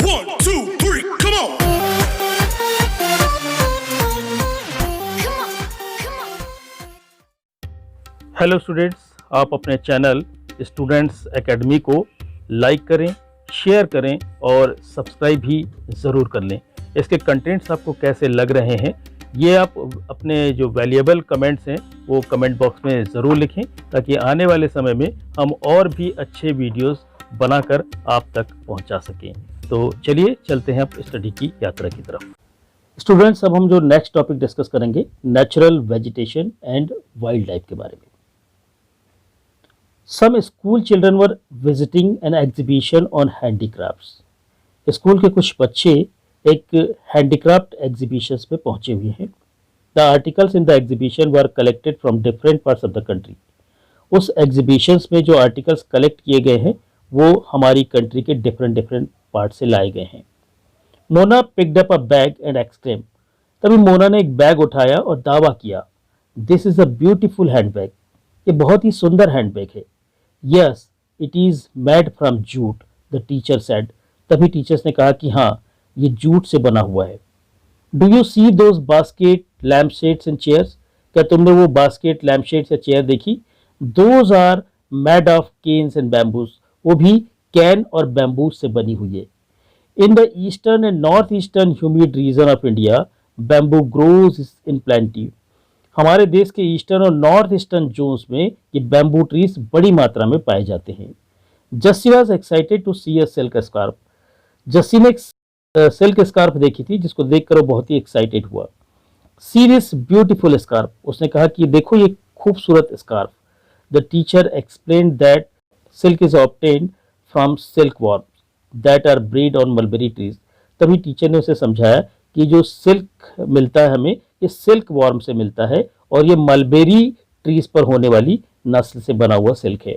1, 2, 3, come on! Hello students, आप अपने channel students academy को लाइक करें, शेयर करें और सब्सक्राइब भी ज़रूर कर लें। इसके कंटेंट्स आपको कैसे लग रहे हैं ये आप अपने जो वैल्यूएबल कमेंट्स हैं वो कमेंट बॉक्स में ज़रूर लिखें, ताकि आने वाले समय में हम और भी अच्छे वीडियोस बनाकर आप तक पहुंचा सकें। तो चलिए चलते हैं अब स्टडी की यात्रा की तरफ। स्टूडेंट्स, अब हम जो नेक्स्ट टॉपिक डिस्कस करेंगे natural vegetation and wild life के बारे में। Some school children were visiting an exhibition on handicrafts. School के कुछ बच्चे एक हैंडीक्राफ्ट एग्जीबिशन पे पहुंचे हुए हैं। The articles in the exhibition were collected from different parts of the country. उस एग्जीबिशन में जो आर्टिकल्स कलेक्ट किए गए हैं वो हमारी कंट्री के डिफरेंट पार्ट से लाए गए हैं। Mona picked up a bag and exclaim. तभी मोना ने एक बैग उठाया और दावा किया, this is a beautiful handbag. ये बहुत ही सुंदर हैंडबैग है। Yes, it is made from jute, the teacher said. तभी टीचर्स ने कहा कि हाँ, ये जूट से बना हुआ है। Do you see those basket, lampshades and chairs? क्या तुमने वो बास्केट, लैम्पशेड्स या चेयर देखी? Those are made of canes and bamboos. वो भी कैन और बैम्बू से बनी हुई है। In the eastern and northeastern humid region of India, bamboo grows in plenty. हमारे देश के ईस्टर्न और नॉर्थ ईस्टर्न जोन्स में ये बैम्बू ट्रीज बड़ी मात्रा में पाए जाते हैं। Jassi was excited to see a silk scarf. Jassi ने एक सिल्क स्कार्फ देखी थी जिसको देखकर वो बहुत ही एक्साइटेड हुआ। सी दिस ब्यूटीफुल स्कार्फ, उसने कहा कि देखो ये खूबसूरत scarf. The teacher explained that silk is obtained from silk worm that are breed on mulberry trees. तभी टीचर ने उसे समझाया कि जो सिल्क मिलता है हमें, ये सिल्क वॉर्म से मिलता है और ये मलबेरी ट्रीज पर होने वाली नस्ल से बना हुआ सिल्क है।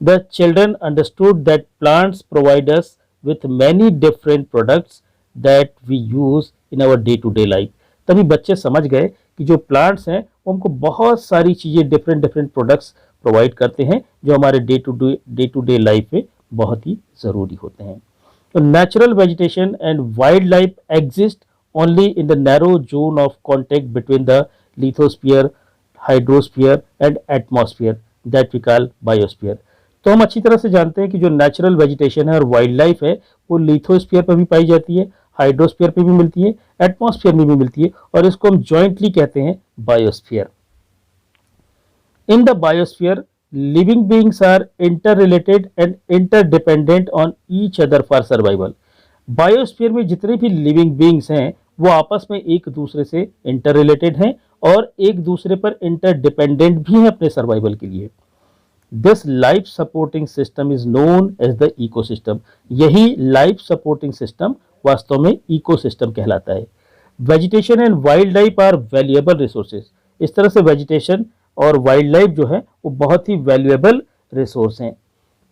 The children understood that plants provide us with many different products that we use in our day to day life. तभी बच्चे समझ गए कि जो प्लांट्स हैं वो हमको बहुत सारी चीज़ें, डिफरेंट प्रोडक्ट्स प्रोवाइड करते हैं जो हमारे डे टू डे लाइफ में बहुत ही ज़रूरी होते हैं। तो natural vegetation and wild life exist only in the narrow zone of contact between the lithosphere, hydrosphere and atmosphere that we call biosphere. तो हम अच्छी तरह से जानते हैं कि जो नेचुरल वेजिटेशन है और वाइल्ड लाइफ है वो लिथोस्फीयर पर भी पाई जाती है, हाइड्रोस्फीयर पे भी मिलती है, एटमॉस्फेयर में भी मिलती है और इसको हम जॉइंटली कहते हैं biosphere. In the biosphere living beings are interrelated and interdependent on each other for survival. Biosphere में जितने भी लिविंग बीइंग्स हैं वो आपस में एक दूसरे से इंटर रिलेटेड हैं और एक दूसरे पर इंटरडिपेंडेंट भी हैं अपने सर्वाइवल के लिए। This life supporting system is known as the ecosystem. यही लाइफ सपोर्टिंग सिस्टम वास्तव में इकोसिस्टम कहलाता है। Vegetation and wildlife are valuable resources. इस तरह से वेजिटेशन और वाइल्ड लाइफ जो है वो बहुत ही वैल्यूएबल रिसोर्स हैं।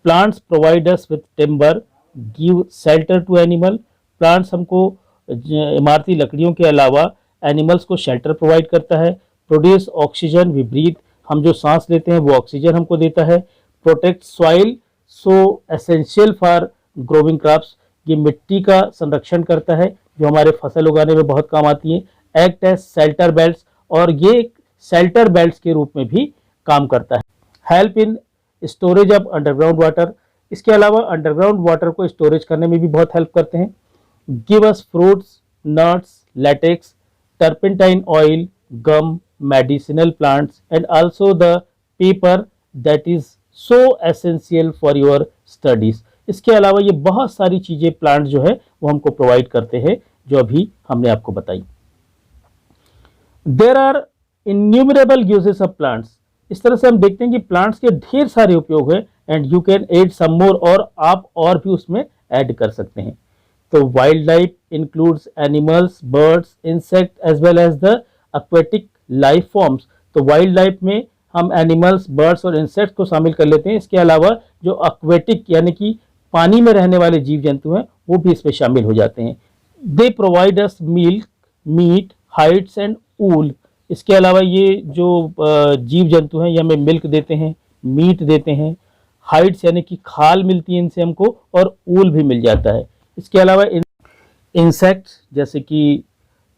Plants provide us with timber, give shelter to animal. Plants हमको इमारती लकड़ियों के अलावा एनिमल्स को शेल्टर प्रोवाइड करता है। प्रोड्यूस ऑक्सीजन, वी ब्रीथ, हम जो सांस लेते हैं वो ऑक्सीजन हमको देता है। Protect soil, so essential for growing crops, ये मिट्टी का संरक्षण करता है जो हमारे फसल उगाने में बहुत काम आती है। एक्ट एज शेल्टर बेल्ट्स, और ये शेल्टर बेल्ट्स के रूप में भी काम करता है। Help in storage of underground water, इसके अलावा अंडरग्राउंड वाटर को स्टोरेज करने में भी बहुत हेल्प करते हैं। Give us fruits, nuts, latex, turpentine oil, gum, medicinal plants and also the paper that is so essential for your studies. इसके अलावा ये बहुत सारी चीजें प्लांट जो है वो हमको प्रोवाइड करते हैं जो अभी हमने आपको बताई। There are innumerable uses of plants. इस तरह से हम देखते हैं कि प्लांट्स के ढेर सारे उपयोग है and you can add some more, और आप और भी उसमें ऐड कर सकते हैं। तो wild life includes animals, birds, insect as well as the aquatic life forms. तो वाइल्ड लाइफ में हम एनिमल्स, बर्ड्स और इंसेक्ट्स को शामिल कर लेते हैं। इसके अलावा जो एक्वेटिक यानी कि पानी में रहने वाले जीव जंतु हैं वो भी इसमें शामिल हो जाते हैं। They provide us milk, meat, hides and wool. इसके अलावा ये जो जीव जंतु हैं ये हमें मिल्क देते हैं, मीट देते हैं, हाइड्स यानी कि खाल मिलती है इनसे हमको, और ऊल भी मिल जाता है। इसके अलावा इंसेक्ट्स जैसे कि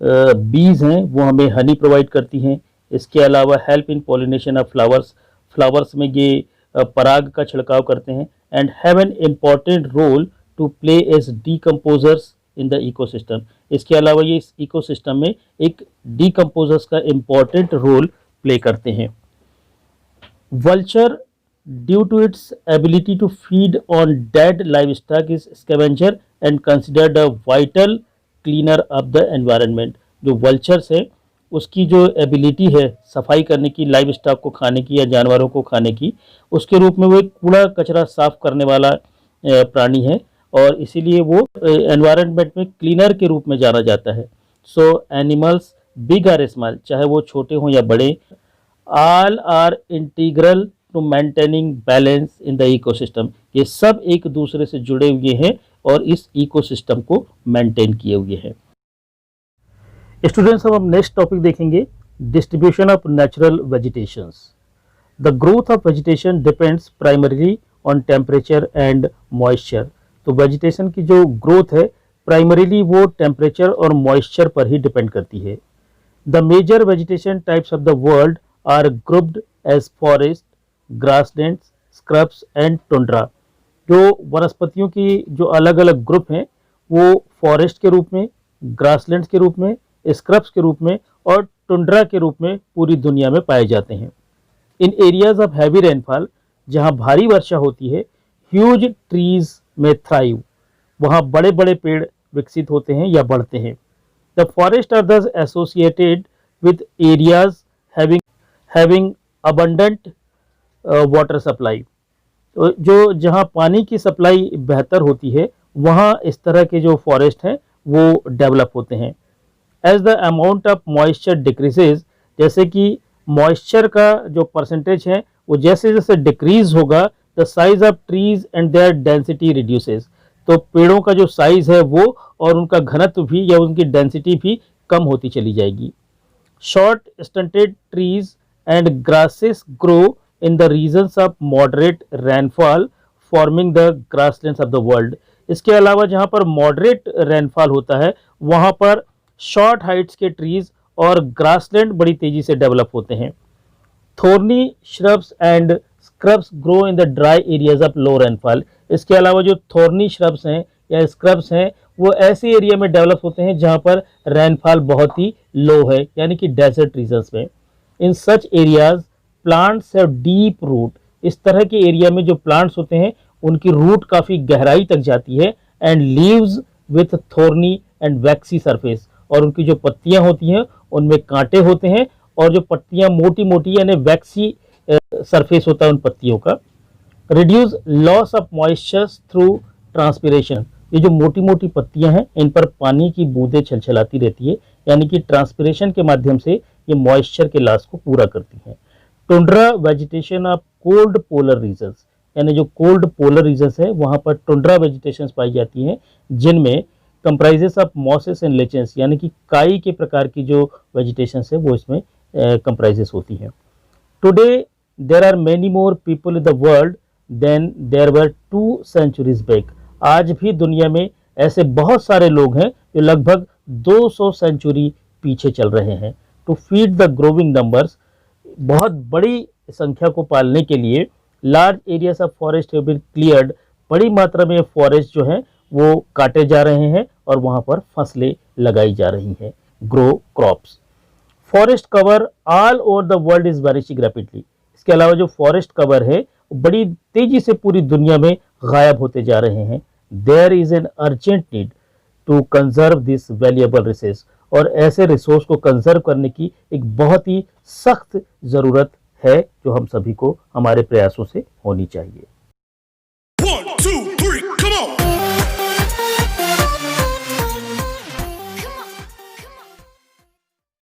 बीज हैं वो हमें हनी प्रोवाइड करती हैं। इसके अलावा help in pollination of flowers, flowers में ये पराग का छिड़काव करते हैं। And have an important role to play as decomposers in the ecosystem. इसके अलावा ये इस इकोसिस्टम में एक डीकम्पोजर्स का इम्पॉर्टेंट रोल प्ले करते हैं। Vulture due to its ability to feed on dead livestock is scavenger and considered a vital cleaner of the environment. जो वल्चर्स है उसकी जो एबिलिटी है सफाई करने की, लाइव स्टॉक को खाने की या जानवरों को खाने की, उसके रूप में वो एक कूड़ा कचरा साफ करने वाला प्राणी है और इसीलिए वो एनवायरनमेंट में क्लीनर के रूप में जाना जाता है। So animals big are small, चाहे वो छोटे हों या बड़े, all are integral to maintaining balance in the ecosystem. ये सब एक दूसरे से जुड़े हुए हैं और इस इकोसिस्टम को मेंटेन किए हुए हैं। स्टूडेंट्स, हम नेक्स्ट टॉपिक देखेंगे, distribution of natural vegetations. The growth of vegetation depends primarily on temperature and moisture. तो वेजिटेशन की जो ग्रोथ है प्राइमरीली वो टेम्परेचर और मॉइस्चर पर ही डिपेंड करती है। The major vegetation types of the world are grouped as forest, grasslands, scrubs and tundra. जो वनस्पतियों की जो अलग अलग ग्रुप हैं वो फॉरेस्ट के रूप में, ग्रासलैंड्स के रूप में, स्क्रब्स के रूप में और टुंड्रा के रूप में पूरी दुनिया में पाए जाते हैं। इन एरियाज ऑफ हैवी रेनफॉल, जहां भारी वर्षा होती है, ह्यूज ट्रीज में थ्राइव, वहां बड़े बड़े पेड़ विकसित होते हैं या बढ़ते हैं। द फॉरेस्ट आर दस associated with areas having abundant water supply. तो जो जहां पानी की सप्लाई बेहतर होती है वहां इस तरह के जो फॉरेस्ट हैं वो डेवलप होते हैं। As the amount of moisture decreases, जैसे कि मॉइस्चर का जो परसेंटेज है वो जैसे जैसे डिक्रीज होगा, the size of trees and their density reduces. तो पेड़ों का जो साइज है वो और उनका घनत्व भी या उनकी डेंसिटी भी कम होती चली जाएगी। Short stunted trees and grasses grow in the regions of moderate rainfall forming the grasslands of the world। इसके अलावा जहाँ पर मॉडरेट रेनफॉल होता है वहाँ पर शॉर्ट हाइट्स के ट्रीज और ग्रासलैंड बड़ी तेजी से डेवलप होते हैं। Thorny shrubs and scrubs grow in the dry areas of low rainfall. इसके अलावा जो थोर्नी श्रब्स हैं या स्क्रब्स हैं वो ऐसे एरिया में डेवलप होते हैं जहाँ पर रेनफॉल बहुत ही लो है, यानी कि डेजर्ट रीजन्स में। In such areas plants have deep root. इस तरह के एरिया में जो प्लांट्स होते हैं उनकी रूट काफ़ी गहराई तक जाती है। And leaves with thorny and waxy surface, और उनकी जो पत्तियां होती हैं उनमें कांटे होते हैं और जो पत्तियां मोटी मोटी यानी वैक्सी सरफेस होता है उन पत्तियों का। Reduce loss of moisture through transpiration. ये जो मोटी मोटी पत्तियां हैं इन पर पानी की बूंदें छलछलाती रहती है, यानी कि ट्रांसपिरेशन के माध्यम से ये मॉइस्चर के लॉस को पूरा करती हैं। Tundra vegetation of cold polar regions, यानी जो कोल्ड पोलर रीजन्स है वहाँ पर टुंड्रा वेजिटेशंस पाई जाती हैं जिनमें कंप्राइजेस ऑफ मॉसेस एंड लेचेंस, यानी कि काई के प्रकार की जो वेजिटेशंस है वो इसमें कंप्राइजेस होती हैं। Today there are many more people in the world than there were 2 centuries back. आज भी दुनिया में ऐसे बहुत सारे लोग हैं जो लगभग 200 सेंचुरी पीछे चल रहे हैं। To feed the growing numbers, बहुत बड़ी संख्या को पालने के लिए large areas of forest have been cleared. बड़ी मात्रा में फॉरेस्ट जो है वो काटे जा रहे हैं और वहां पर फसलें लगाई जा रही हैं, grow crops. Forest cover all over the world is vanishing rapidly. इसके अलावा जो फॉरेस्ट कवर है वो बड़ी तेजी से पूरी दुनिया में गायब होते जा रहे हैं। There is an urgent need to conserve this valuable resource, और ऐसे रिसोर्स को कंजर्व करने की एक बहुत ही सख्त ज़रूरत है जो हम सभी को हमारे प्रयासों से होनी चाहिए।